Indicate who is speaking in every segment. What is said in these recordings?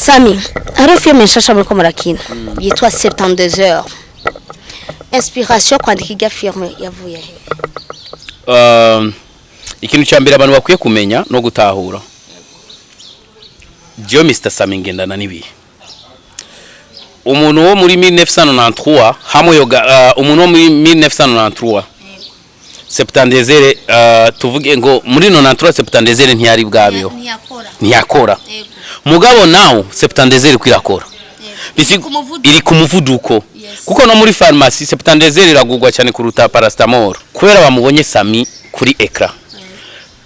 Speaker 1: Sami, hari filime nshasha muri ko murakina yitwa 72 heures. Inspiration kwandika irya filime yavuye he?
Speaker 2: Ikintu cyambere abantu bakwiye kumenya no gutahura. Dio Mr Sami ngendana nibi. Umuntu wo muri 1993 hamwe yoga umuntu wo muri 1993 Septandezere tuvuge ngo muri 93 Septandezere ntiyari bwabeho. Ntiyakora. Mugabo nawo Septandezere kwirakora. Iri ku muvuduko. Kuko no muri pharmacy Septandezere iragugwa cyane kuruta paracetamol. Kubera bamubonye Sami kuri ekra.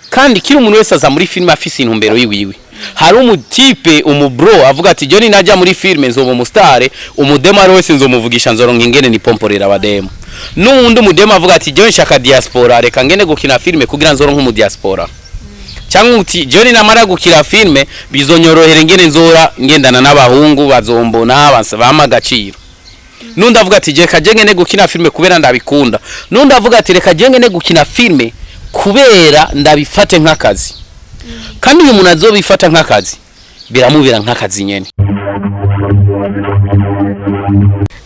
Speaker 2: Kandi kiri umuntu wese aza muri film afise intumbero yiwiwe. Hari umutipe umubro avuga ati Johnny najya muri filme nzoba umustare, umudemo ari wese nzomuvugisha nzoronka ingene ni pomporera abademo. Nundi umudemo avuga ati Johnny shaka diaspora reka ngene gukina filme kugira nzoronka mu diaspora. Cyangwa uti Johnny namara gukira filme bizonyorohera ingene nzora ngendana n'abahungu bazombona bama gaciro. Nundi avuga ati je kaje ngene gukina filme kubera ndabikunda. Nundi avuga ati reka je ngene gukina filme kubera ndabifate nk'akazi. Kandi uyu muntu azobifata nk'akazi biramubera nk'akazi nyene.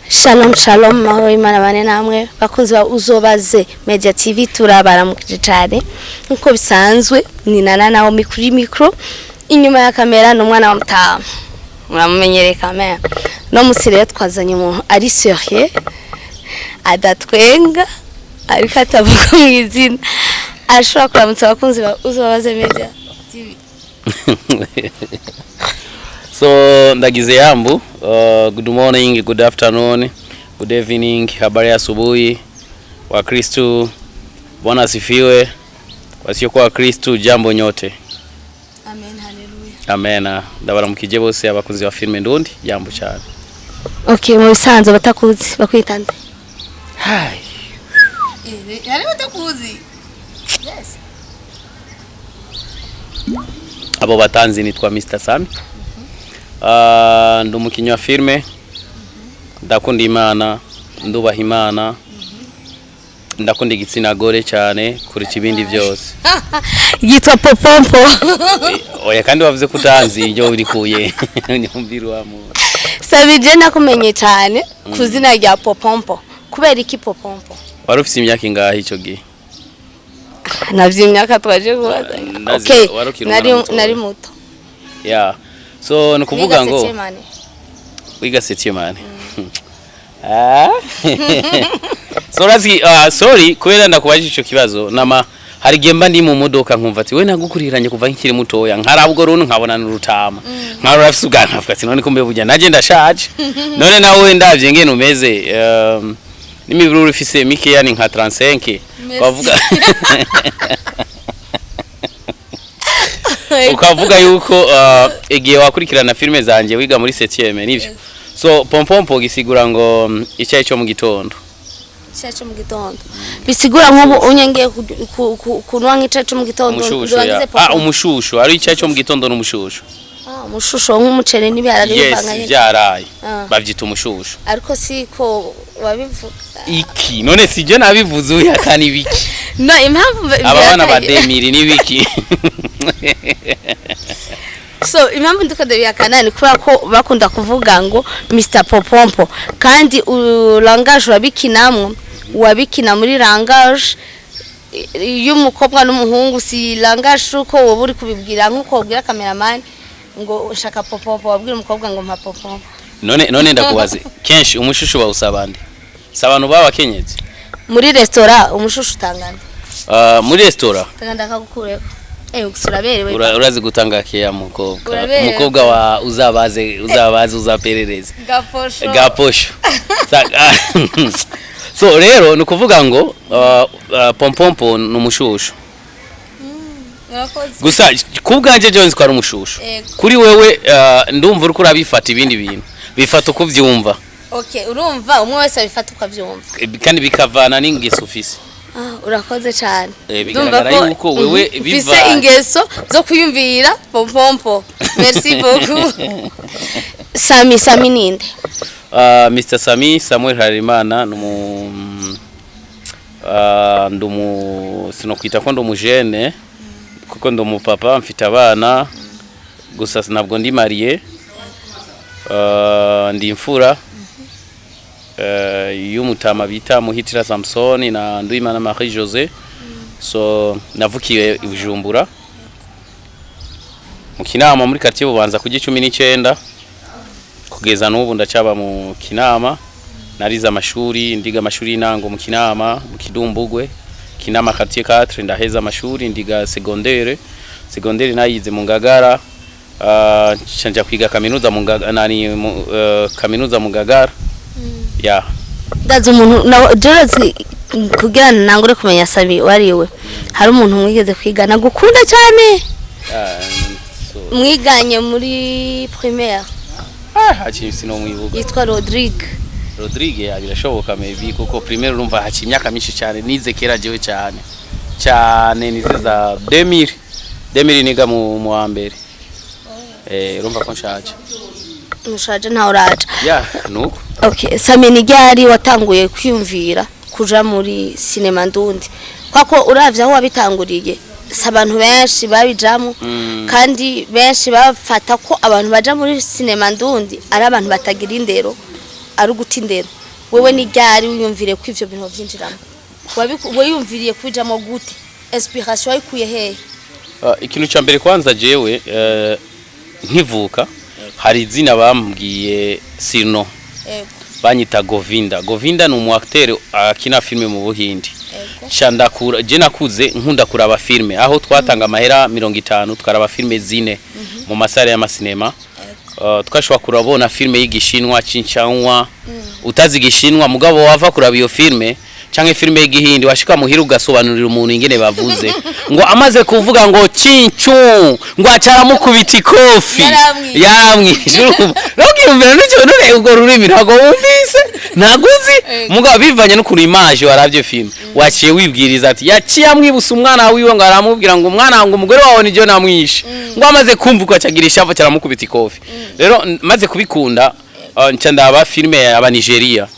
Speaker 1: Shalom shalom mahoro imana bane namwe bakunzi ba Uzobaze Media TV turabaramukije cyane nkuko bisanzwe ni nana nawo mikuri micro inyuma ya kamera no mwana wa mutama muramumenyereye kamera no musire twazanye umuntu ari serieux adatwenga ariko atavuga mu izina ashobora kuramutsa abakunzi ba Uzobaze Media TV.
Speaker 2: So ndagize yambu good morning, good afternoon, good evening, habari asubuhi wa Kristo. Bwana asifiwe. Wasio kwa Kristo jambo nyote.
Speaker 1: Amen, hallelujah.
Speaker 2: Amen. Ndabaramukije bose abakunzi wa filme ndundi jambo cyane.
Speaker 1: Okay, mu bisanzwe batakuzi bakwitande.
Speaker 2: Hai.
Speaker 1: Yari batakuzi. Yes.
Speaker 2: Abo batanzi nitwa Mr Sami. Ndumukinyi wa filme. Ndakunda Imana, ndubaha Imana. Ndakunda igitsina gore cyane kuri kibindi byose.
Speaker 1: Yitwa Popompo.
Speaker 2: Oya kandi wavuze kutanzi ibyo urikuye. Nyumbiru wa mu.
Speaker 1: Sabije nakumenye cyane kuzina rya Popompo. Kubera iki Popompo?
Speaker 2: Wari ufite imyaka ingahe icyo gihe?
Speaker 1: Navye imyaka twaje kubazanya. Okay. Nari muto.
Speaker 2: Yeah. So nukuvuga ngo wiga setimane. So razi sorry kubera ndakubajije ico kibazo nama hari gemba ndi mu modoka nkumva ati we nagukuriranye kuva nkiri mutoya nkarabwo runu nkabona n'urutama nkaro rafise ubwana avuga ati none ko mbe bujya naje ndashaje none nawe ndavye ngene umeze n'imiburu ifise mike yani nka 35 bavuga ukavuga yuko igihe wakurikirana filme zanje wiga muri 7e nivyo. So Pompompo gisigura ngo icyayi cyo mu gitondo.
Speaker 1: Icyayi cyo mu gitondo. Bisigura nk'ubu unyengeye kunwa nk'icyayi cyo mu gitondo
Speaker 2: ndubagize Pompompo. Umushusho ari icyayi cyo mu gitondo n'umushusho.
Speaker 1: Umushusho nk'umucere n'ibyara
Speaker 2: n'ibivanganye. Yes, byaraye. Bavyita umushusho.
Speaker 1: Ariko siko wabivuga.
Speaker 2: Iki none sije nabivuze uyakana ibiki.
Speaker 1: No impamvu
Speaker 2: abana bademiri nibiki.
Speaker 1: So impamvu ndikadebya kanani kubera ko bakunda kuvuga ngo Mr Popompo kandi langage wabikinamwe wabikina muri langage y'umukobwa n'umuhungu si langage uko wowe uri kubibwira nkuko ubwira cameraman ngo ushaka Popompo wabwira umukobwa ngo mpa Popompo.
Speaker 2: None ndakubaze kenshi umushusho bawusabande sabantu baba kenyeze
Speaker 1: muri restaurant umushusho utangana
Speaker 2: muri restaurant
Speaker 1: tanganda kukureko usuraberewe
Speaker 2: urazi gutanga keya umukobwa wa uzabaze uzaperereza gaposho so rero nukuvuga ngo Pompompo numushusho gusa kubwanje Jones kwa rumushusho kuri wewe ndumva uri kurabifata ibindi bintu bifata uko vyumva.
Speaker 1: Okay urumva umwe wese abifata uko vyumva
Speaker 2: kandi bikavana n'ingeso ufise.
Speaker 1: Urakoze cyane.
Speaker 2: Bigaragara yuko wewe
Speaker 1: biva ingeso zo kuyumvira Pompompo. Merci beaucoup. Sami ninde?
Speaker 2: Mr Sami Samuel Harimana sinokwita ko ndumujene kuko ndumupapa mfite abana gusa nabwo ndi marié ndi imfura y'umutama bita Muhitira Samson na Nduwimana Marie Jose. So navukiye i Bujumbura mu Kinama muri quartier Bubanza ku 19 kugeza n'ubu ndacaba mu Kinama. Nariza amashuri ndiga amashuri y'intango mu Kinama mu Kidumbugwe Kinama quartier 4 ndaheza amashuri ndiga secondaire nayize mu Ngagara. Chanja kwiga kaminuza mu Ngagara kaminuza mu Ngagara. Yeah.
Speaker 1: Ndazi umuntu na Jorazi kugira nangure kumenya Sami wariwe. Hari umuntu mwigeze kwigana gukunda cyane. Mwiganye muri primaire.
Speaker 2: Hachi sino mwibuka.
Speaker 1: Yitwa Rodrigue
Speaker 2: birashoboka maybe kuko primaire urumva hachi imyaka myinshi cyane nize kera jewe cyane nize za 2000 niga mu wa mbere. Urumva ko nshaje.
Speaker 1: Mushaje nta uraje.
Speaker 2: Yeah, nuko.
Speaker 1: Okay, Sami ni ryari watanguye kwiyumvira kuja muri cinema ndundi? Kwako uravye aho wabitanguriye sabantu benshi babijamo kandi benshi bafata ko abantu baja muri cinema ndundi ari abantu batagira indero ari guti indero. Wewe ni ryari wiyumvire ko ivyo bintu byinjiramo? Wiyumviriye kujamo gute? Inspiration ikuye hehe?
Speaker 2: Ikintu cya mbere kwanza jewe nkivuka hari izina bambwiye Sino. Banyita Govinda ni umu acteur akina filme mu Buhindi. Chandakura je nakuze nkunda kuraba filme aho twatanga amahera 50 twaraba filme zine mu masare y'amasinema. Twashobora kurabona filme y'igishinwa Chinchanwa utazi gishinwa mugabo wava kuraba iyo filme canke filme y'igihindi washika muhira ugasobanurira umuntu ingene bavuze ngo amaze kuvuga ngo cinchu ngo acara mukubita ikofi yaramwishe rokiyumvira n'icyo none ugo rurimi ntago wumvise naguzi mugabo bivanye no kuri image waravye filme waciye wibwiriza ati yaciye amwibusa umwana wiwe ngo aramubwira ngo umwana ngo umugore wawe ni je namwishe ngo amaze kumva ko acagira ishavu acara mukubita ikofi. Rero maze kubikunda nca ndaba filme aba Nigeria.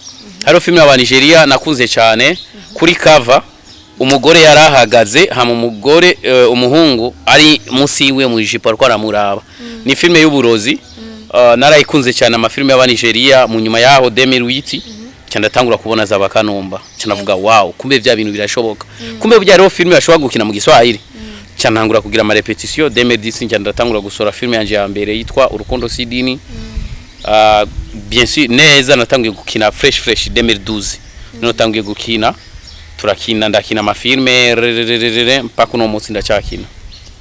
Speaker 2: Haro filme aba Nigeria nakunze cyane kuri cover umugore yarahagaze hama umugore umuhungu ari munsi yiwe mu jipo ariko aramuraba. Ni filme y'uburozi narayikunze cyane amafilme y'aba Nigeria. Mu nyuma yaho 2008 cyanda tangura kubona za Bakanumba cyanavuga wow kumbe bya bintu birashoboka kumbe bya rero filme yashobora gukina mu Giswahili cyanangura kugira ama repetition 2010 cyanda tangura gusora filme yanje ya mbere yitwa Urukundo Sidini. Bien sûr neza natangiye gukina fresh 2012 natangiye gukina turakina ndakina amafilme mpaka no munsi ndacakina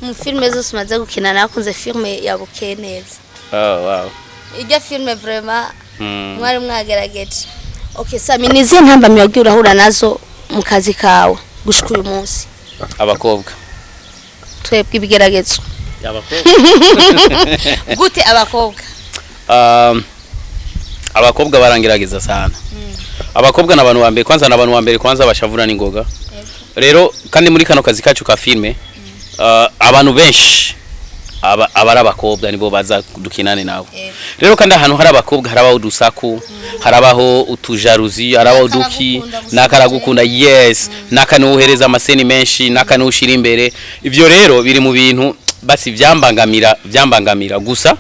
Speaker 1: mu filme zose maze gukina nakunze filme ya Bukeneza.
Speaker 2: Wow
Speaker 1: ijya filme vraiment mwari mwagerageje. Okay, Sami nizihe ntambamye wagiye urahura nazo mu kazi kawe gushika uyu munsi?
Speaker 2: Abakobwa
Speaker 1: twebwe ibigeragezo
Speaker 2: abakobwa
Speaker 1: gute abakobwa?
Speaker 2: Abakobwa barangerageza sana. Abakobwa nabantu wa mbere kwanza bashavura n'ingoga. Rero kandi muri kano kazi kacu ka filme abantu benshi abara abakobwa nibo baza dukinane nabo. Rero kandi ahantu hari abakobwa harabaho udusaku harabaho utujaruzi harabaho duki nakaragukunda yes nakanuhereza amaseni menshi nakanushira imbere. Ivyo rero biri mu bintu basi vyambangamira gusa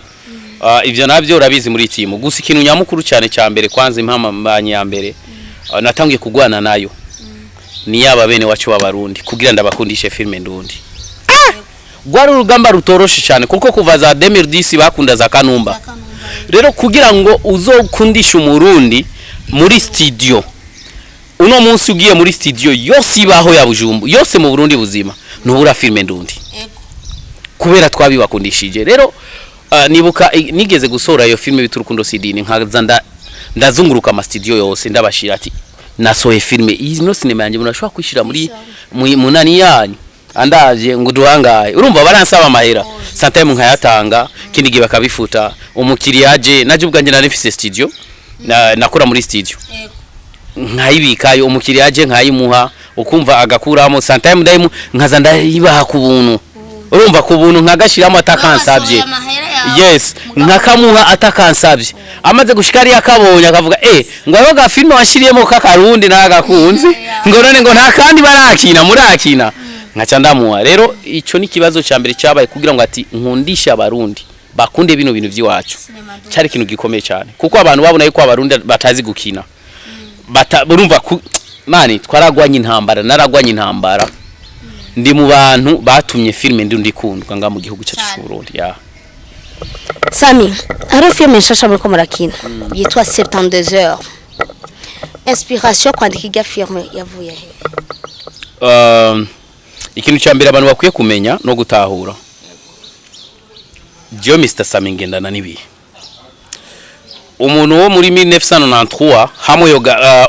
Speaker 2: ivyo navyo urabizi muri timu gusa ikintu nyamukuru cyane cya mbere kwanza impamambanye ya mbere natangiye kugwana nayo ni yaba bene wacu b'abarundi kugira ndabakundishe filme ndundi. Gwari urugamba rutoroshe cyane kuko kuva za 2010 bakunda za Kanumba. Rero kugira ngo uzokundisha umurundi muri studio uno munsi ugiye muri studio yose ibaho ya Bujumbu yose mu Burundi buzima ntubura filme ndundi kubera twabibakundishije. Rero nibuka nigeze gusora iyo filme biturukundo Sidini nkaza ndazunguruka ama studio yose ndabashira ati nasoye filme iyi no cinema yanjye munashobora kwishira muri munani yanyu andaje ngo duhangaye urumva baransaba amahera sometime nkayatanga kindi gihe bakabifuta umukiriya aje naje ubwanje nari mfise studio nakora muri studio nkayibikayo umukiriya aje nkayimuha ukumva agakuramo sometime ndaimu nkaza ndayibaha ku buntu urumva ku buntu nkagashiramo atakansabye yes nkakamuha atakansabye amaze gushikari yakabonye akavuga ngo abo gafilme washiriyemo kakarundi nagakunzi ngo none ngo nta kandi barakina murakina nkaca ndamuha. Rero ico ni kibazo cya mbere cyabaye kugira ngo ati nkundisha abarundi bakunde bino bintu by'iwacu cyari ikintu gikomeye cyane kuko abantu babona yuko abarundi batazi gukina urumva mani twaragwanye intambara naragwanye intambara ndi mu bantu batumye filme ndi kundwa nga mu gihugu cyacu cy'u Burundi ya
Speaker 1: Sami hari filme nshasha muri ko murakina yitwa 72 heures inspiration kwandika irya filme yavuye he
Speaker 2: ikintu cyambere abantu bakwiye kumenya no gutahura Dio Mr Sami ngendana nibihe umuntu wo muri 1993 hamwe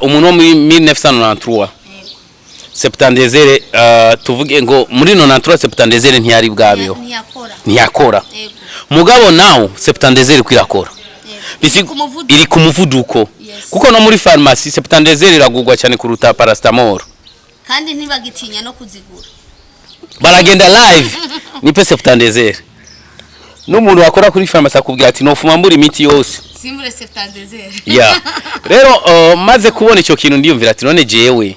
Speaker 2: umuntu wo muri 1993 Septandezere tuvuge ngo muri 93 Septandezere ntiyari bwabeho ntiyakora mugabo nawo Septandezere kwirakora iri ku muvuduko kuko no muri pharmacy Septandezere iragurwa cyane kuruta paracetamol
Speaker 1: kandi ntibagitinya no kuzigura
Speaker 2: baragenda live ni pe Septandezere n'umuntu wakora kuri pharmacy akubwira ati no fuma muri imiti yose
Speaker 1: simbure Septandezere
Speaker 2: ya rero maze kubona icyo kintu ndiyumvira ati none jewe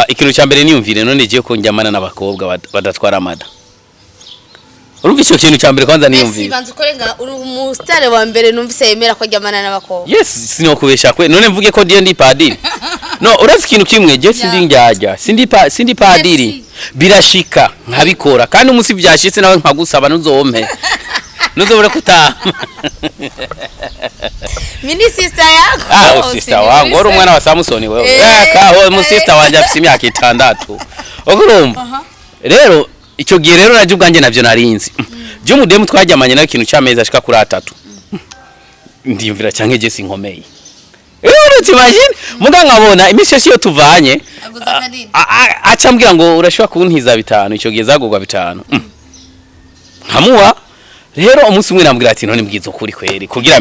Speaker 2: ikintu cyambere niyumvire none jewe ko njyamana n'abakobwa badatwara amada urumva icyo kintu cyambere kwanza niyumvire
Speaker 1: sibanze ukorenga umusitare wa mbere numvise yemera ko njyamana n'abakobwa
Speaker 2: yes sinyo kubesha kwe none mvuge ko ndi padiri no uretse ikintu kimwe je sindi njyaja sindi padiri birashika nkabikora kandi umunsi byashitse nawe nkagusaba nuzompe nuzobora kutaha
Speaker 1: mini sister yako
Speaker 2: sister wangu uri umwana wa Samsoni wewe kaho mu sister wanje afite imyaka 6 ogurumva rero icyo gihe rero naje ubwanjye navyo narinzi je umudemu twajyamanye na ikintu cyameza ashika kuri 3 ndimvira cyanke je sinkomeye urumva muga nkabona imisheshi yo tuvanye acambwira ngo urashobora kubuntiza 5 icyo gihe zagurwa 5 nkamuwa rero umunsi umwe nambwira ati none mbwizo kuri kweri kugira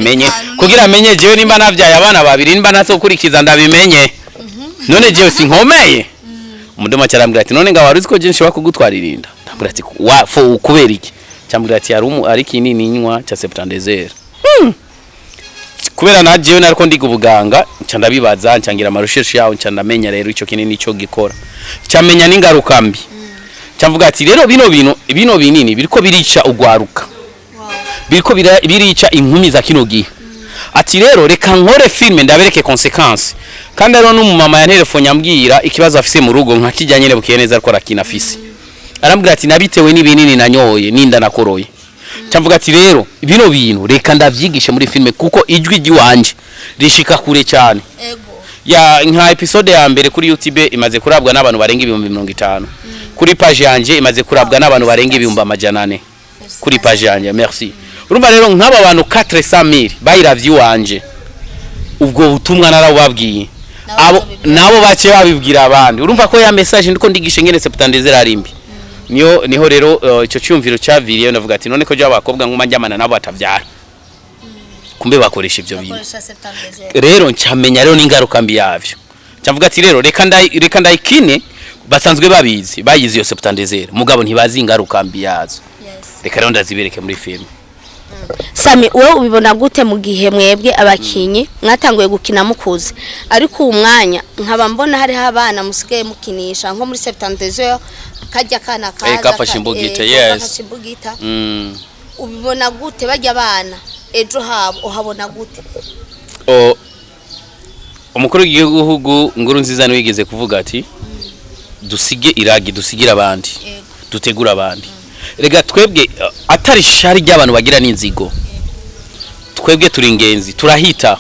Speaker 2: amenye jewe nimba navyaye abana babiri nimba nasokurikiza ndabimenye none jewe sinkomeye umudoma cyarambwira ati none ngaho uzi ko je nshobora kugutwaririnda ndambwira ati fo kubera iki cyambwira ati ari kinini nywa cha Septandezere kubera na jewe nariko ndiga ubuganga nca ndabibaza ncangira amarusheshe yawo nca ndamenya rero ico kinini cyo gikora cyamenya n'ingaruka mbi cyamvuga ati rero bino binini biriko birica ugwaruka biriko birica inkumi za kino gihe ati rero reka nkore filme ndabereke consequence kandi rero n'umumama ya telefone yambwira ikibazo afise mu rugo nka kijyanye nebukiye neza ariko rakina afise arambwira ati nabitewe n'ibinini nanyoye ninda nakoroye cyamvuga ati rero bino bintu reka ndavyigishe muri filme kuko ijwi giwanje rishika kure cyane ya nka episode ya mbere kuri YouTube imaze kurabwa n'abantu barenga 50 kuri page yanje imaze kurabwa n'abantu barenga 400 kuri page yanje merci urumva rero nk'aba bantu 400,000 bayiravye wanje ubwo butumwa narababwiye nabo bace babibwira abandi urumva ko ya message ndiko ndigishe ngene Septandezere arimbi niho rero icyo cyumviro cyaviriye navuga ati none ko je abakobwa nkuma njyamana nabo batavyara kumbe bakoresha ivyo bintu rero ncamenya rero n'ingaruka mbi yavyo cyavuga ati rero reka ndayikine basanzwe bayizi yo Septandezere mugabo ntibazi ingaruka mbi yazo reka rero ndazibereke muri film
Speaker 1: Sami wowe ubibona gute mu gihe mwebwe abakinyi mwatanguye gukina mukuze ariko umwanya nkaba mbona hari abana musigaye mukinisha nko muri Septandezere kajya kana kaza
Speaker 2: kafashe imbugita yes
Speaker 1: ubibona gute bajya abana ejo habo uhabona gute
Speaker 2: umukuru w'igihugu nguru nziza niwigeze kuvuga ati dusige iragi dusigira abandi dutegura abandi rega twebwe atari shari ry'abantu bagira n'inzigo twebwe turi ingenzi turahita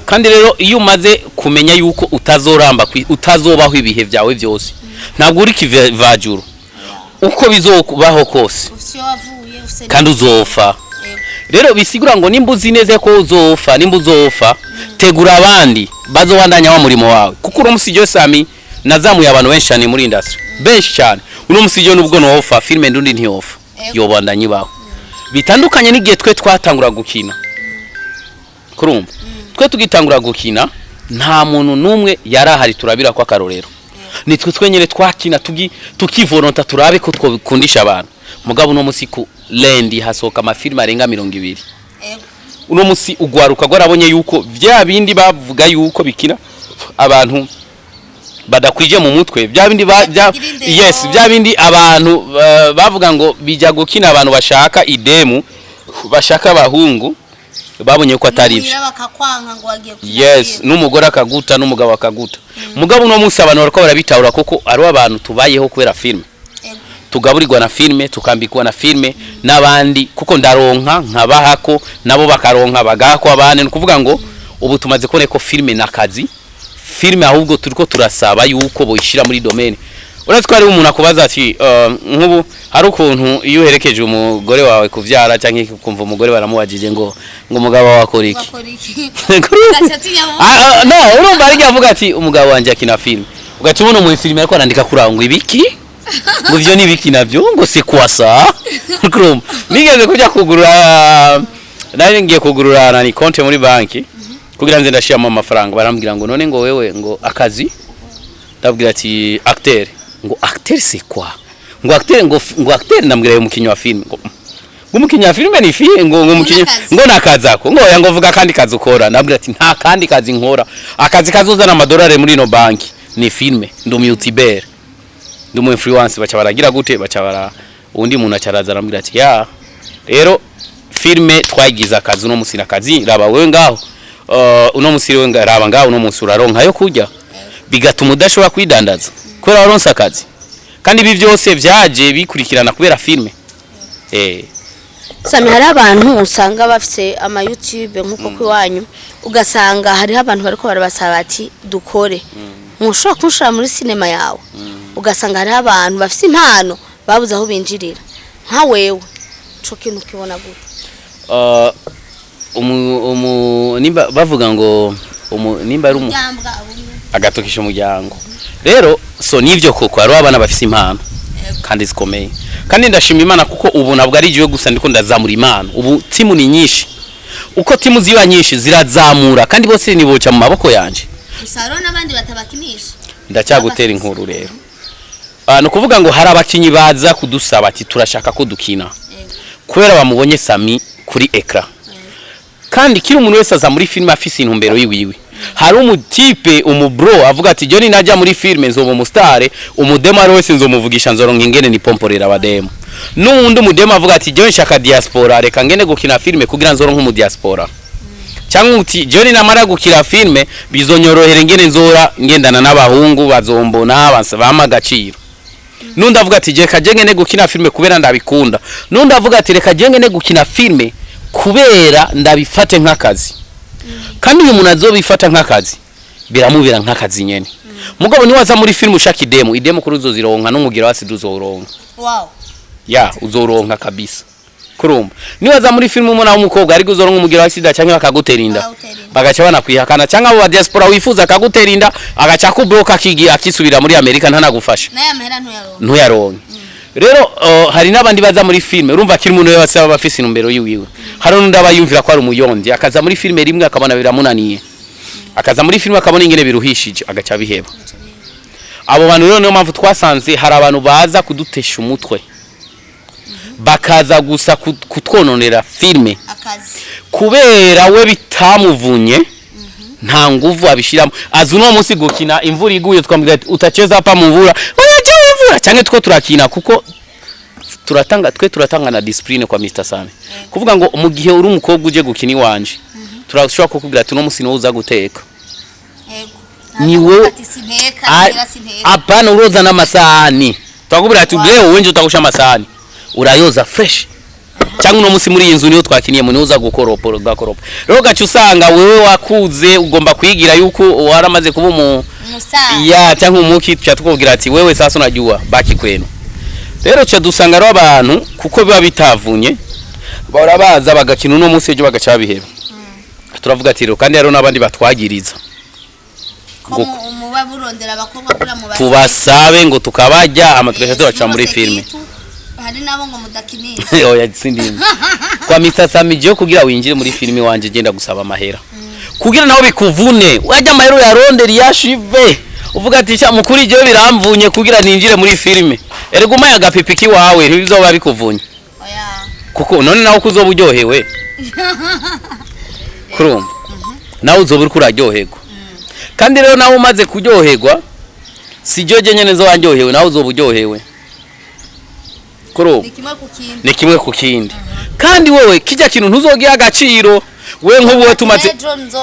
Speaker 2: kandi rero iyo umaze kumenya yuko utazobaho ibihe byawe byose ntabwo uri kivajuru uko bizobaho kose kandi uzopfa rero bisigura ngo nimba uzi neza ko uzopfa tegura abandi bazobandanya wa murimo wawe kuko uri umusijyo Sami nazamuye abantu benshi cyane muri industry benshi cyane uno musijyo nubwo no offer filme ndundi nti offer yobandanye baho bitandukanye n'igihe twe twatangura gukina kurumva twe tugitangura gukina nta muntu numwe yarahari turabira kwa karorero nitwe twenyere twakina tukivolonta turabe ko twakundisha abantu mugabo uno musiku lendi hasoka amafilme arenga 200 uno musi ugwaruka gwarabonye yuko vya bindi bavuga yuko bikina abantu badakwije mu mutwe bya bindi yes bya bindi abantu bavuga ngo bijya gukina abantu bashaka idemu bashaka abahungu babonye ko atari byo yes n'umugore akaguta n'umugabo akaguta mugabo no munsi abantu barako barabitahura kuko ari abantu tubayeho kubera filme tugaburirwa na filme tukambikwa na filme nabandi kuko ndaronka nkabahako nabo bakaronka bagako abane nukuvuga ngo ubu tumaze kone ko filme nakazi filme ahubwo turiko turasaba yuko boyishira muri domaine urazi ko ari umuntu akubaza ati nkubu hari ukuntu iyo uherekeje umugore wawe kuvyara cyangwa kumva umugore baramubajije ngo umugabo wakora iki no urumva ari avuga ati umugabo wanje akina filme ugatubona mu filme ariko arandika kurango ibiki ngo byo nibiki navyo ngo se kwasa krum nigeze kujya kugurura nari ngiye kugurura na ni konti muri banki kugira nze ndashiramo amafaranga barambwira ngo none ngo wewe ngo akazi ndabwira ati acteur ngo acteur c'est quoi ngo acteur ndambwira umukinyi wa filme ngo umukinyi wa filme ni filme ngo umukinyi ngo nakazako ngo yango vuga kandi kazi ukora ndabwira ati nta kandi kazi nkora akazi kazuzana amadolari muri no banki ni filme ndo youtuber ndo mu influence bacha baragira gute bacha bara undi muntu acaraza arambwira ati ya rero filme twagiza akazi no musina kazi raba wewe ngaho uno musiri we raba ngaho uno musi uraronka yo kujya bigatuma udashobora kwidandaza kubera waronse akazi kandi ibi byose vyaje bikurikirana kubera filme
Speaker 1: Sami hari abantu usanga bafite ama YouTube nkuko kwiwanyu ugasanga hari abantu bariko barabasaba ati dukore mushobora kunshira muri cinema yawe ugasanga hari abantu bafite impano babuze aho binjirira nka wewe cyo kintu kibona gute
Speaker 2: nimba bavuga ngo nimba ari agatokisha umuryango rero so nivyo koko ari abana bafite impano kandi zikomeye kandi ndashima Imana kuko ubu nabwo ari jiwe gusa ndiko ndazamura Imana ubu timu ni nyinshi uko timu ziba nyinshi zirazamura kandi bose niboca mu maboko yanje
Speaker 1: usaro nabandi batabakinisha
Speaker 2: ndacyagutera inkuru rero no kuvuga ngo hari abakinyi baza kudusaba ati turashaka ko dukina kubera bamubonye Sami kuri ekra kandi kiri umuntu wese aza muri filme afise intumbero yiwiwe hari umutipe umubro avuga ati Johnny najya muri filme nzoba umustare umudemo ari wese nzomuvugisha nzoronka ingene ni pomporera abademo nundi umudemo avuga ati Johnny shaka diaspora reka ngene gukina filme kugira nzoronka mu diaspora cyangwa uti Johnny namara gukira filme bizonyorohera ingene nzora ngendana n'abahungu bazombona basaba agaciro nundi avuga ati je kajenge ne gukina filme kubera ndabikunda nundi avuga ati reka jenge ne gukina filme kubera ndabifate nk'akazi kandi uyu muntu azobifata nk'akazi biramubera nk'akazi nyene mugabo ni waza muri filme ushaka idemo kuri uzozironka n'umugira wasi duzoronka ya uzoronka kabisa kurumba ni waza muri filme umwana w'umukobwa ari guzoronka umugira wasi da cyangwa bakaguterinda bagaca banakwihakana cyangwa abo diaspora wifuza akaguterinda agaca ku bloka kigi akisubira muri Amerika ntanagufasha
Speaker 1: naye mahera
Speaker 2: ntuyaronka rero hari nabandi baza muri filme urumva kiri umuntu wese aba afise inumbero yiwiwe hari nundi abayumvira ko ari umuyondi akaza muri filme rimwe akabona biramunaniye akaza muri filme akabona ingene biruhishije agaca biheba abo bantu rero niyo mpamvu twasanze hari abantu baza kudutesha umutwe bakaza gusa kutwononera filme kubera we bitamuvunye nta nguvu abishiramo azuno munsi gukina imvura iguye twambwira utacheza hapa mu mvura cyane two turakina kuko turatanga na discipline kwa Mr. Sami kuvuga ngo mu gihe uri umukobwa uje gukina iwanje turashobora kukubwira ati no musi no uza guteka ni wewe apana uroza n'amasahani twakubwira ati leo wenje utagusha amasahani urayoza fresh cyangwa no musi muri inzu niyo twakiniye mu niyo uza gukoropa gakoropa rero gacu usanga wewe wakuze ugomba kwigira yuko waramaze kuba mu ya cyangwa umuki cyatubwira ati wewe sasa unajua baki kwenu rero cyo dusanga ro abantu kuko biba bitavunye barabaza bagakina no musi ejo bagaca biheba turavuga ati rero kandi rero nabandi batwagiriza
Speaker 1: muba burondera abakobwa kura mu
Speaker 2: tubasabe ngo tukabajya amatwesha tubaca muri filme
Speaker 1: hari nabo ngo mudakinisha
Speaker 2: oya sindimwe kwa Mr. Sami je kugira winjire muri filme wanje genda gusaba amahera kugira naho bikuvune wajya amahero yarondera yashive uvuga ati cya mukuri je biramvunye kugira ninjire muri filme erega umaya gapipiki wawe ntibizoba bikuvunye
Speaker 1: oya
Speaker 2: kuko none naho kuzoba uryohewe kurumva nawe uzoba uri kuraryoherwa kandi rero nawe umaze kuryoherwa si joje nyene zo wanjohewe nawe uzoburyohewe kuro ni kimwe ku kindi kandi wewe kijya kintu ntuzogiye agaciro we nk'ubu tumaze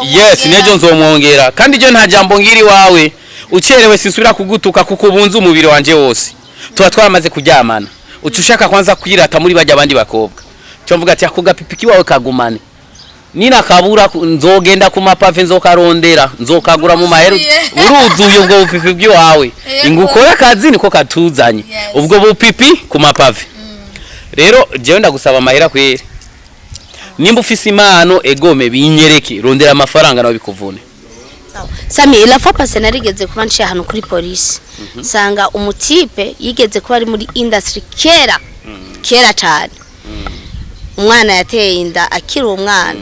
Speaker 2: yes nejo nzomwongera kandi je nta jambo ngiri wawe ucerewe sisubira kugutuka kuko ubunze umubiri wanje wose tuba twaramaze kuryamana ucushaka kwanza kwirata muri bajya abandi bakobwa cyo mvuga ati akuga pipiki wawe kagumane nina kabura nzogenda ku mapave nzokarondera nzokagura mu maheru uruzuye ubwo bupipi bwawe ingukora kazi niko katuzanye ubwo bupipi ku mapave rero jewe ndagusaba amahera kwere nimba ufise imano egome binyereke rondera amafaranga nawe bikuvune
Speaker 1: Sami la fois passée narigeze kuba nshiye hano kuri police sanga umutipe yigeze kuba ari muri industry kera cyane umwana yateye inda akiri umwana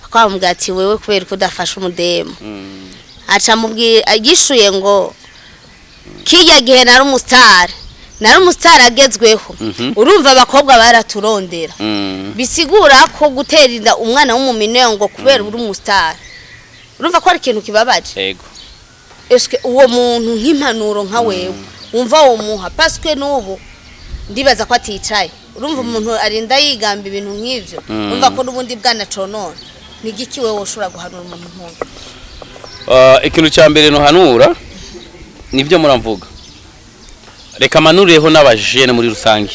Speaker 1: akwambwira ati wewe kubera ko udafasha umudemo aca mubwira agishuye ngo kijya gihe nari umustar agezweho urumva abakobwa baraturondera bisigura ko gutera inda umwana w'umumine ngo kubera uri umustar urumva ko ari ikintu kibabaje
Speaker 2: yego
Speaker 1: eske uwo muntu nk'impanuro nka wewe wumva wo muha paske nubu ndibaza ko aticaye urumva umuntu arinda yigamba ibintu nk'ivyo urumva ko nubundi bwana conone nigiki wewe woshura guhanura umuntu nk'uwo
Speaker 2: ikintu cya mbere no hanura nivyo muramvuga reka manureho n'abajene muri rusange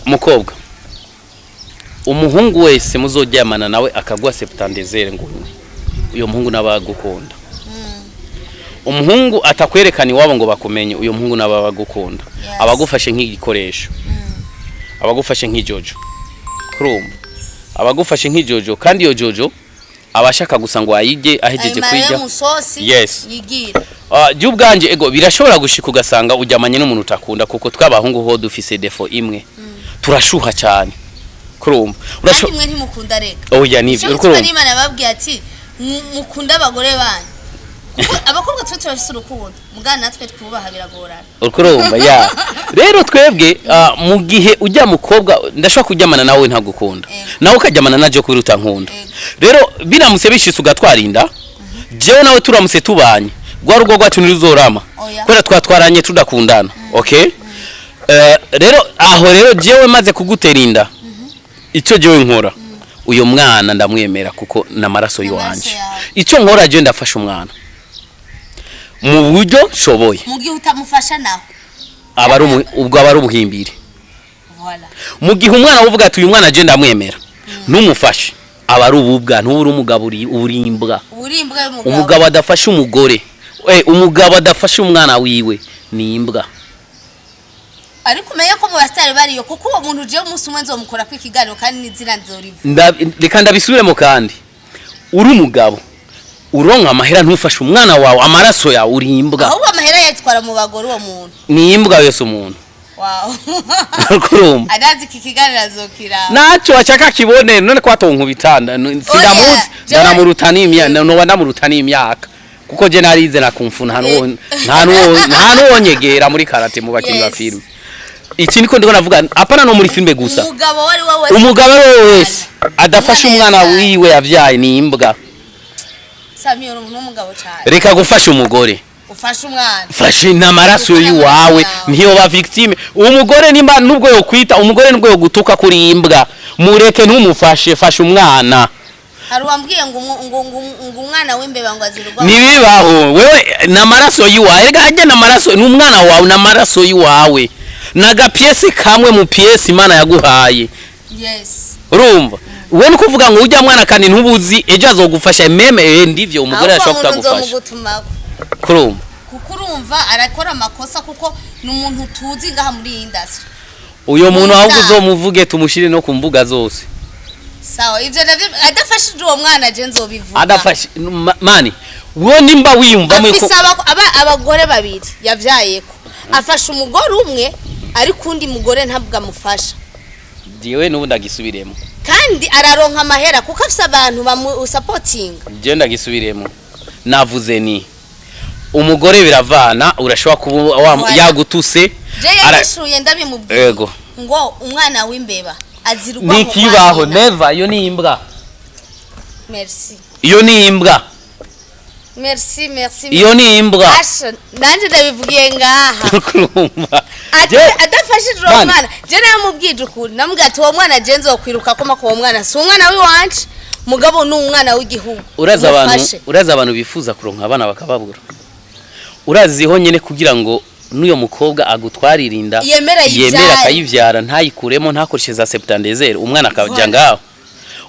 Speaker 2: mukobwa umuhungu wese muzoryamana nawe akagwa septandezere ngo uyo muhungu nabagukunda umuhungu atakwerekana iwabo ngo bakumenye uyo muhungu nabagukunda abagufashe nk'igikoresho abagufashe nk'ijojo kurumva abagufashe nk'ijojo kandi iyo jojo abashaka gusa ngo ayige ahejeje kwijya yes yigira ubwanje ego birashobora gushika ugasanga ujyamanye n'umuntu utakunda kuko twabahungu ho dufise defo imwe turashuha cyane kurumva
Speaker 1: urashobora imwe ntimukunda rega
Speaker 2: oya nivyo
Speaker 1: urumva n'Imana babwiye ati mukunda abagore banyu abakobwa twe turafise urukundo mugana natwe twubaha biragorana
Speaker 2: urumva ya rero twebwe mu gihe ujya mukobwa ndashaka kujyamana nawe ntagukunda nawe ukajyamana naje kuri utankunda rero biramutse bishise ugatwarinda jewe nawe turamutse tubanye gwa rugo rwacu niruzorama kwera twatwaranye tudakundana okay rero aho rero jewe maze kuguterinda icyo jewe nkora uyo mwana ndamwemera kuko namaraso yiwanje icyo nkora je ndafasha umwana mu buryo shoboye
Speaker 1: mu gihe utamufasha naho
Speaker 2: ubwo abari ubuhimbire mu gihe umwana uvuga ati uyu mwana je ndamwemera numufashe abari ububwa ntuburi umugabo urimbwa umugabo adafasha umugore umugabo adafasha umwana wiwe ni imbwa
Speaker 1: ariko umenye ko mu bastari bariyo kuko uwo muntu je umunsi umwe nzomukora ku ikiganiro kandi nizira nzorivu
Speaker 2: reka ndabisubiremo kandi uri umugabo uronka amahera ntufashe umwana wawe amaraso yawe uri imbwa
Speaker 1: ahubwo amahera yatwara mu bagore uwo muntu
Speaker 2: ni imbwa yose umuntu
Speaker 1: wow
Speaker 2: kurumva
Speaker 1: adazi kikiganira azokira
Speaker 2: nacho wachaka kibone none kwa tonku bitanda sindamuzi ndanamurutani imyaka no wanamurutani imyaka kuko je narize na kumfuna nta nuwonyegera muri karate mu bakinyi ba film iki niko ndiko navuga apana no muri filme gusa umugabo wese adafasha umwana wiwe yavyaye ni imbwa
Speaker 1: Sami uri umugabo cyane
Speaker 2: reka gufasha umugore
Speaker 1: ufasha umwana
Speaker 2: fashe namaraso yiwawe ntiyo ba victime umugore nimba nubwo yo kwita umugore nubwo yo gutuka kuri imbwa mureke ntumufashe fasha umwana
Speaker 1: hari wambwiye ngo umwana w'imbeba ngo azirugwa
Speaker 2: nibibaho wewe namaraso yiwawe gajya namaraso n'umwana wawe namaraso yiwawe naga piesi kamwe mu piesi Imana yaguhaye
Speaker 1: yes
Speaker 2: urumva we nukuvuga ngo ujya mwana kandi ntubuzi ejo azogufasha meme ndivyo umugore ashobora kutagufasha kurumva
Speaker 1: kuko urumva arakora amakosa kuko n'umuntu tuzi ngaha muri industry
Speaker 2: uyo muntu ahubwo uzomuvuge tumushire no ku mbuga zose
Speaker 1: sawa ivyo adafashije uwo mwana je nzobivuga
Speaker 2: adafashe mani wo nimba wiyumva mu ko
Speaker 1: abagore babiri yavyayeko afasha umugore umwe ariko undi mugore ntabwo amufasha
Speaker 2: diwe n'ubundi agisubiremo
Speaker 1: kandi araronka amahera kuko afise abantu bamu supporting
Speaker 2: je ndagisubiremo navuze ni umugore biravana urashobora kuba yagutuse
Speaker 1: arashuye ndabimubwiye
Speaker 2: yego
Speaker 1: ngo umwana w'imbeba azirugwa
Speaker 2: ni kibaho never yo ni imbwa
Speaker 1: merci
Speaker 2: iyo ni imbwa
Speaker 1: merci
Speaker 2: iyo ni imbwa
Speaker 1: asha nanje ndabivugiye ngaha
Speaker 2: kurumva
Speaker 1: adafashije uwo mwana je namubwije ukuri namubwiye ati uwo mwana je nzokwiruka koma ko uwo mwana si umwana w'iwanje mugabo ni umwana w'igihugu
Speaker 2: uraza abantu bifuza kuronka abana bakababura uraziho nyene kugira ngo n'uyo mukobwa agutwaririnda
Speaker 1: yemera
Speaker 2: akayivyara ntayikuremo ntakoreshe za septandezere umwana akaja ngaho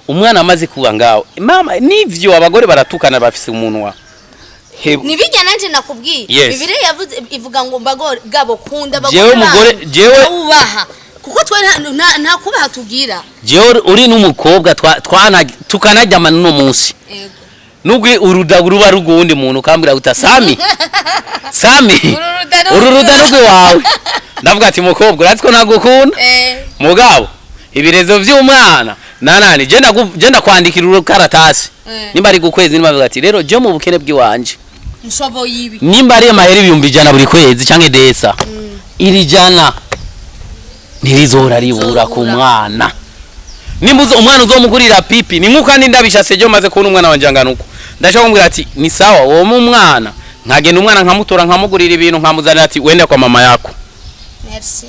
Speaker 2: umwana amaze kuba ngaho mama nivyo abagore baratukana bafise umunwa
Speaker 1: nibijya nanje nakubwiye bibire yavuze ivuga ngo mbagore gabo kunda
Speaker 2: abagore jewe
Speaker 1: ubaha kuko twe nta kubaha tugira
Speaker 2: jewe uri n'umukobwa tukanajyama no munsi nugwe uruda ruba rugundi muntu kambira uta Sami ururuda nugwe wawe ndavuga ati mukobwa uratiko nagukunda mugabo ibirezo vy'umwana nanani genda kwandikira urukaratasi nimba ari gukwezi nimba bivuga ati rero je mu bukene bw'iwanje
Speaker 1: nshobo yibi
Speaker 2: nimba ari amahera 100 buri kwezi canke desa iri jana ntirizora ribura ku mwana nimbuze umwana uzomugurira pipi ni nkuko andi ndabishase je maze kubona umwana wanje anganuko ndashaka kumbwira ati ni sawa wo mu mwana nkagenda umwana nkamutora nkamugurira ibintu nkamuzanira ati wenda kwa mama yako
Speaker 1: merci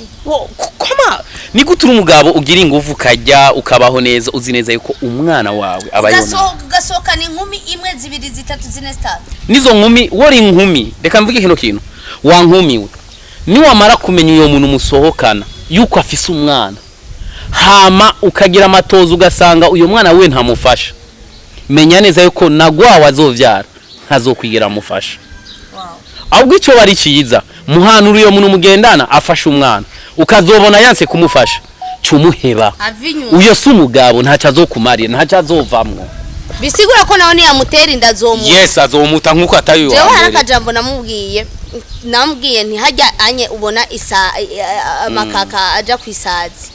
Speaker 2: koma ni gutura umugabo ugira ingufu kajya ukabaho neza uzi neza yuko umwana wawe abayona
Speaker 1: gasoka ni nkumi imwe zibiri zitatu zine statu
Speaker 2: nizo nkumi wori nkumi reka mvuge kino kintu wa nkumi we ni wamara kumenya uyo muntu musohokana yuko afise umwana hama ukagira amatozo ugasanga uyo mwana we ntamufasha menya neza yuko nagwawe azovyara ntazokwigira amufasha ahubwo icyo bari ciza muhanura uyo muntu mugendana afasha umwana ukazobona yanse kumufasha cumuheba uyo si umugabo ntaca azokumarira ntaca azovamwo
Speaker 1: bisigura ko nawe niyamutera inda azomuta
Speaker 2: yes azomuta nkuko atari
Speaker 1: wa mbere akajambo namubwiye ntihajya anye ubona isa amakaka aja kwisazi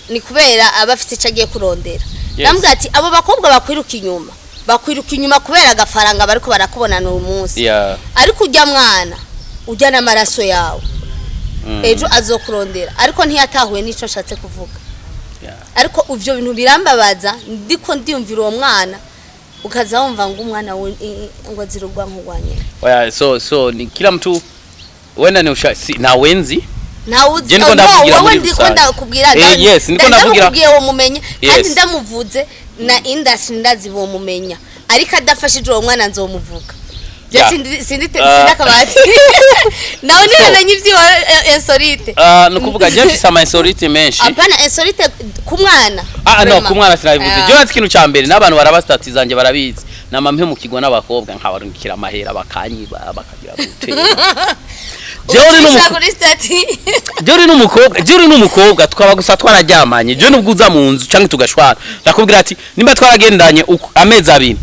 Speaker 1: ni kubera abafite icyo agiye kurondera namubwiye ati abo bakobwa bakwiruka inyuma kubera agafaranga bariko barakubonana uyu munsi ariko ujya mwana ujya n'amaraso yawe ejo azokurondera ariko ntiyatahuye n'ico nshatse kuvuga ariko ivyo bintu birambabaza ndiko ndiyumvira uwo mwana ukaza wumva ngo umwana ngo azirugwa nk'ugwanye
Speaker 2: so ni kila mtu wenda ni na wenzi
Speaker 1: ntawuzi wowe ndiko ndakubwira
Speaker 2: yes ndiko ndavugira
Speaker 1: wo mumenye kandi ndamuvuze na industry ndazi bo mumenya ariko adafashije uwo mwana nzomuvuga sindakabati nawe namenye ivyo insolite
Speaker 2: nukuvuga je mfise ama insolite menshi
Speaker 1: apana insolite ku mwana
Speaker 2: no ku mwana sinabivuze je nzi kintu cyambere n'abantu barabastatiza nje barabizi namampe mu kigo n'abakobwa nkabarungikira amahera bakanyiba bakagira gutera Jori n'umukobwa twaba gusa twarajyamanye je nubwo mu nzu canke tugashwana ndakubwira ati nimba twaragendanye amezi abiri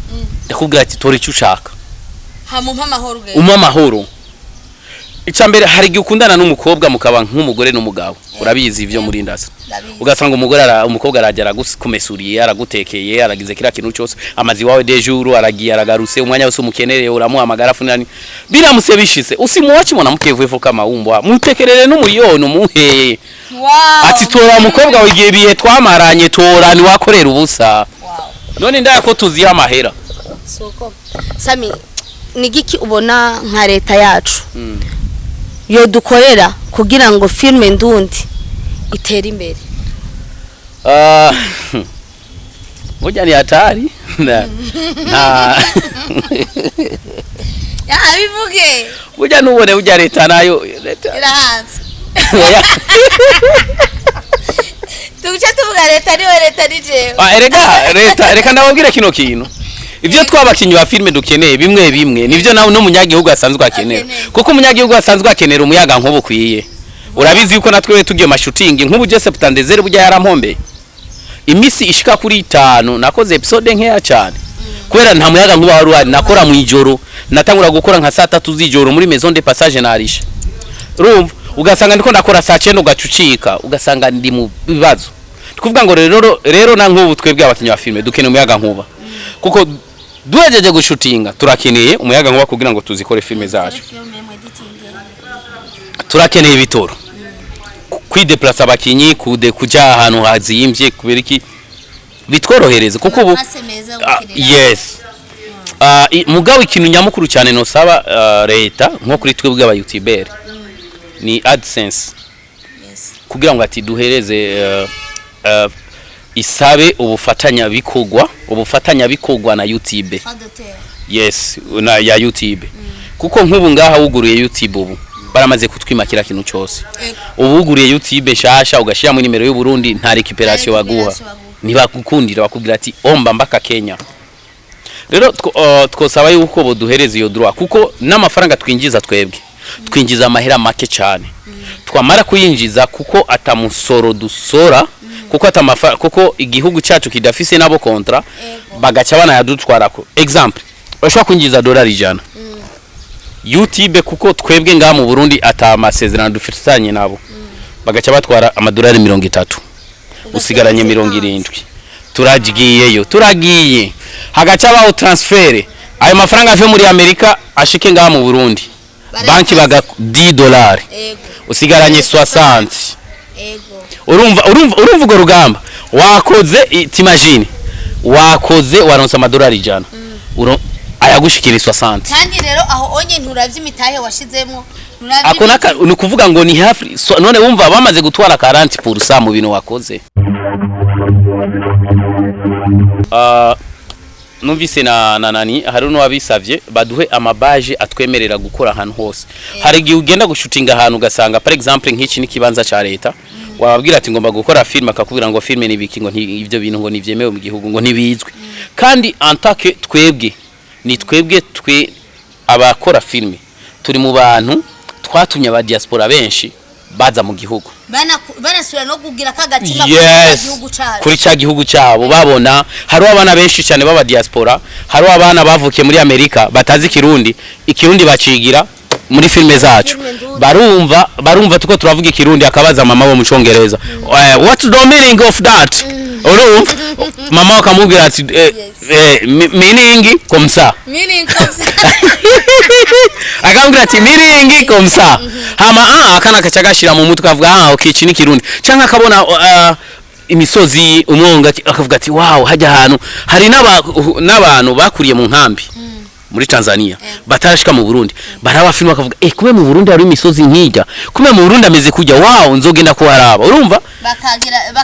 Speaker 2: ndakubwira ati tori icyo ushaka umpa amahoro icambere hari gihe ukundana n'umukobwa mukaba nk'umugore n'umugabo urabizi ivyo muri ndasa ugasanga umukobwa aragera kumesuriye aragutekeye aragize kira kintu cyose amazi wawe de jour aragiye aragaruse umwanya wose umukenereye uramuhamagara funani biramuse bishitse usimuwachi mwana mukevuye kama umbwa mutekerere n'umuriyono muhe ati tora umukobwa wigiye bihe twamaranye tora ni wakorera ubusa none ndako tuziha amahera
Speaker 1: soko Sami nigiki ubona nka leta yacu yo dukorera kugira ngo filme ndundi itera imbere
Speaker 2: Moja ni hatari na
Speaker 1: ya bivuge
Speaker 2: moja nubone uja leta nayo leta
Speaker 1: irahanze tuguca tuvuga leta niwe leta nije
Speaker 2: reka ndababwira kino kintu ivyo twabakinyi wa filme dukeneye bimwe nivyo nawe no munyagihugu asanzwe akenera kuko umunyagihugu asanzwe akenera umuyaga nkubo kwiye urabizi yuko natwe tugiye mashutingi nkubu je Septandezere burya yarampombe imisi ishika kuri 5 nakoze episode nkeya cyane kubera nta muyaga nkuba wari nakora mu ijoro natangura gukora nka saa 3 z'ijoro muri maison de passage narisha rumva ugasanga ndiko ndakora saa 9 ugacucika ugasanga ndi mu bibazo tukuvuga ngo rero na nkubu twebwe abakinyi wa filme dukeneye umuyaga nkuba kuko duhejeje gushutinga turakeneye umuyaga nkuba kugira ngo tuzikore filme zacu turakeneye ibitoro kwideplace abakinyi kuja ahantu hazimvye kuberiki bitworohereze kuko ubu yes mugabo ikintu nyamukuru cyane no saba leta nko kuri twebwe aba YouTuber ni AdSense kugira ngo ati duhereze isabe ubufatanya bikogwa na YouTube yes na ya YouTube kuko nk'ubu ngaha wuguruye YouTube ubu baramaze kutwimakira kintu cyose ubu wuguruye YouTube shasha ugashira mu nimero y'u Burundi nta recuperation baguha ntibakukundira bakubwira ati omba mbaka Kenya. Rero twosaba yuko boduhereza iyo droit kuko n'amafaranga twinjiza twebwe twinjiza amahera make cyane twamara kuyinjiza kuko atamusoro dusora kuko igihugu cyacu kidafise nabo kontra bagaca bana yadutwarako example bashobora kwinjiza $100 YouTube kuko twebwe ngaha mu Burundi atamasezerano dufitanye nabo bagaca batwara amadolari 30 usigaranye 70 turagiye hagaca baho transfer ayo mafaranga ave muri Amerika ashike ngaha mu Burundi banki baga $10 usigaranye 60 urumva ugo rugamba wakoze timagine wakoze waronsa amadolari 100 ayagushikira 60
Speaker 1: kandi rero aho onye nturavye imitahe washizemo
Speaker 2: akonaka nukuvuga ngo ni hafi none wumva bamaze gutwara 40% mu bintu wakoze numvise na nani hari no wabisavye baduhe amabaje atwemerera gukora ahantu hose hari gihe ugenda gushutinga ahantu ugasanga par exemple nk'iki ni kibanza ca leta wababwira ati ngomba gukora film akakubwira ngo film ni biki ngo ivyo bintu ngo nivyemewe mu gihugu ngo nibizwe kandi antake twebwe abakora filme turi mu bantu twatumye aba diaspora benshi baza mu gihugu
Speaker 1: banasubira no kugira kagatima
Speaker 2: kuri cya gihugu cyabo babona hari abana benshi cyane baba diaspora hari abana bavukiye muri Amerika batazi ikirundi bacigira muri filme zacu barumva tuko turavuga ikirundi akabaza mama wo mu Congereza what the meaning of that mama akamubwira ati meaning comme ça akamubwira ati meaning comme ça hama akana kacagashira mu mutwe avuga okay iki ni kirundi cyangwa akabona imisozi umwonga akavuga ati wow hajya ahantu hari n'abantu bakuriye mu nkambi muri Tanzania batarashika mu Burundi baraba film bakavuga kube mu Burundi hari imisozi nkijya kume mu Burundi ameze kujya wow nzogenda ko haraba urumva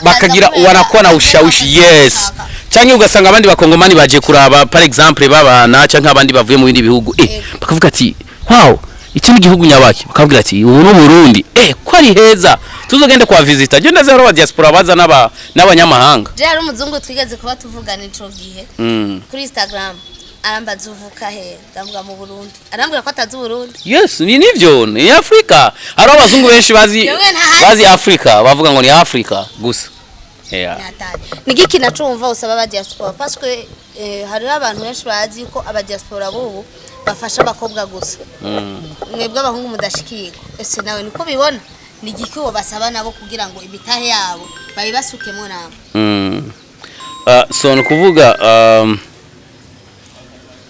Speaker 2: bakagira wanakuwa na ushawishi yes cyangwa ugasanga abandi bakongomani baje kuraba par exemple babana cyangwa abandi bavuye mu bindi bihugu bakavuga ati wow iki ni gihugu nyabaki bakavuga ati ubu no Burundi ko ari heza tuzogenda kwa visita genda zero wa diaspora baza n'abanyamahanga
Speaker 1: je ari umuzungu twigeze kuba tuvugana ico gihe kuri Instagram arambaza uvuka he ndavuga mu Burundi arambwira ko atazi Burundi
Speaker 2: yes nivyo ni Afrika hari abazungu benshi bazi Afrika bavuga ngo ni Afrika gusa
Speaker 1: nigiki nacumva usaba aba diaspora parce que hari abantu benshi bazi ko aba diaspora bubu bafasha abakobwa gusa mwebwe abahungu mudashikirwa ese nawe niko bibona nigiki wo basaba nabo kugira ngo imitahe yabo babibasukemo nabo
Speaker 2: so nukuvuga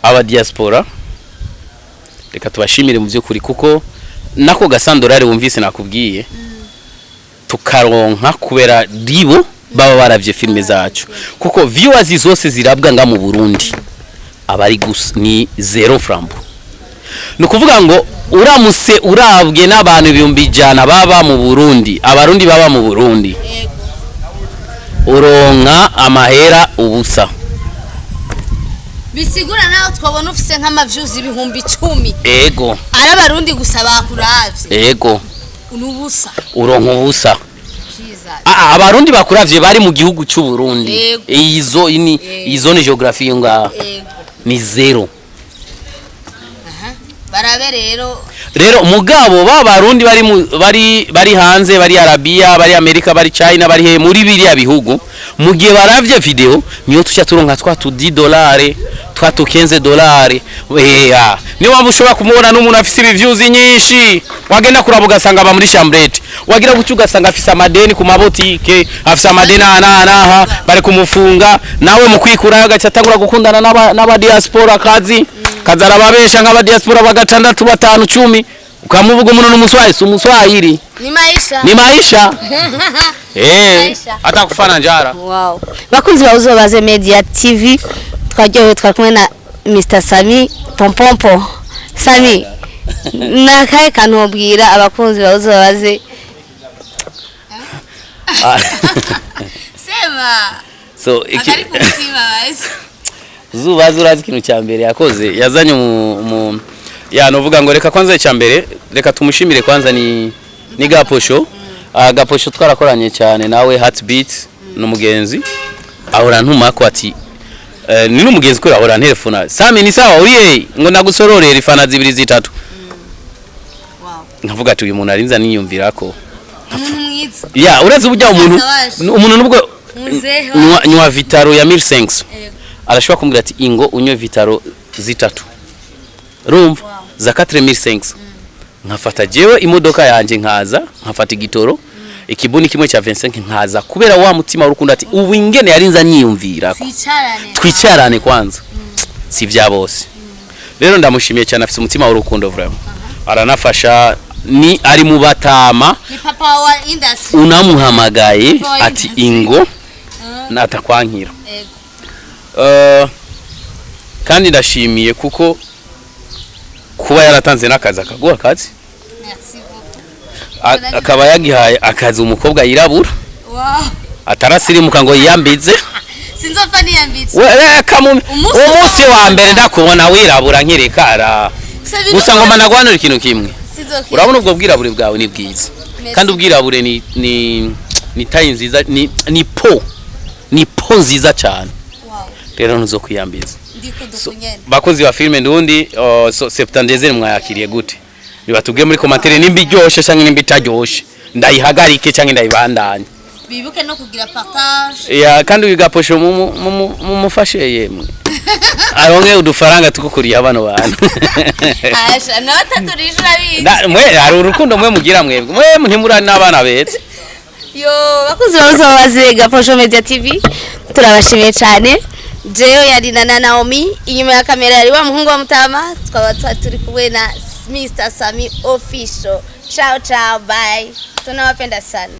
Speaker 2: aba diaspora reka tubashimire mu byukuri kuko nako gasandorare wumvise nakubwiye tukaronka kubera dibo baba baravye filme zacu kuko viewers zose zirabwa nga mu Burundi abari gusa ni 0 francs nukuvuga ngo uramuse urabwe n'abantu 100 baba mu Burundi abarundi baba mu Burundi uronka amahera ubusa
Speaker 1: bisigura naho twabona ufise nk'ama views 10,000
Speaker 2: ego
Speaker 1: ara barundi gusa bakuravye
Speaker 2: ego
Speaker 1: unubusa
Speaker 2: uronka ubusa abarundi bakuravye bari mu gihugu cy'u Burundi izo ni geography nga ni 0
Speaker 1: barabe
Speaker 2: rero mugabo babarundi bari hanze bari Arabia bari Amerika bari China bari muri biriya bihugu mu gihe baravye video niyo tucha turonka twatu $10 twatu $15 niyo wamvu ushobora kumubona n'umuntu afise reviews nyinshi wagenda kurabuga sanga ba muri chambrette wagira gucyuga sanga afise amadeni ku mabotike afise amadeni anaha bari kumufunga nawe mu kwikurayo gacatangura gukundana n'aba diaspora kazara babesha nk'aba diaspora bagatandatu 5 10 ukamuvuga umuntu n'umuswahili
Speaker 1: ni maisha
Speaker 2: atakufana njara
Speaker 1: wow bakunzi bawuzo baze Media TV twaryohewe twari kumwe na Mr Sami Pompompo. Sami nakaye kanobwira abakunzi bazobaze sema
Speaker 2: so
Speaker 1: akari kutima basi
Speaker 2: zubaza urazi ikintu cya mbere yakoze yazanye mu novuga ngo reka kwanza cya mbere reka tumushimire kwanza ni Gaposho. Gaposho twarakoranye cyane nawe Heartbeat n'umugenzi ahora ntumako ati ni n'umugenzi ko ahora telefona Sami ni sawa uriye ngo nagusororera ifana zibiri zitatu.
Speaker 1: Wow,
Speaker 2: nkavuga ati uyu muntu arinza niyumvira ko
Speaker 1: mwiza
Speaker 2: ya urazi ubujya umuntu nubwo nywa Vitaro ya 1500 arashobora kumbwira ati ingo unywe Vitaro zitatu rumva za 4500 nkafata jewe imodoka yanje nkaza nkafata igitoro ikibuni kimwe cya 25 nkaza kubera wa mutima urukundo ati ubu ingene yarinza niyumvira ko twicarane kwanza si vya bose rero ndamushimiye cyane afite umutima w'urukundo vraiment aranafasha ni ari mu batama
Speaker 1: ni papa wa industry
Speaker 2: unamuhamagaye ati ingo natakwankira kandi ndashimiye kuko kuba yaratanze nakaza akaguha akazi akaba yagihaye akazi umukobwa yirabura atarasirimuka ngo yiyambize
Speaker 1: sinzofa niyambitse
Speaker 2: umunsi wa mbere ndakubona wirabura nkirekara gusa ngoma nagwanura ikintu kimwe urabona ubwo bwirabure bwawe ni bwiza kandi ubwirabure ni tayi nziza ni po nziza cyane rero ntuzo kwiyambiza bakozi ba filme ndundi Septandezere mwayakiriye gute nibatubwiye muri commentaire nimba iryoshe cyangwa nimba itaryoshe ndayihagarike cyangwa ndayibandanye
Speaker 1: bibuke no kugira partage
Speaker 2: ya kandi wigaposho mumufashe yemwe aronke udufaranga tukukuriye abano bantu
Speaker 1: asha nataturishura bizi
Speaker 2: mwe hari urukundo mwe mugira mwebwe mwe ntimurana n'abana betse
Speaker 1: yo bakozi bazobaze Gaposho Media TV turabashimiye cyane Jeyo yari na Naomi inyuma ya kamera yari wa muhungu wa Mutama twaba turi kubwe na Mr Sami Official. Ciao ciao bye tunawapenda sana.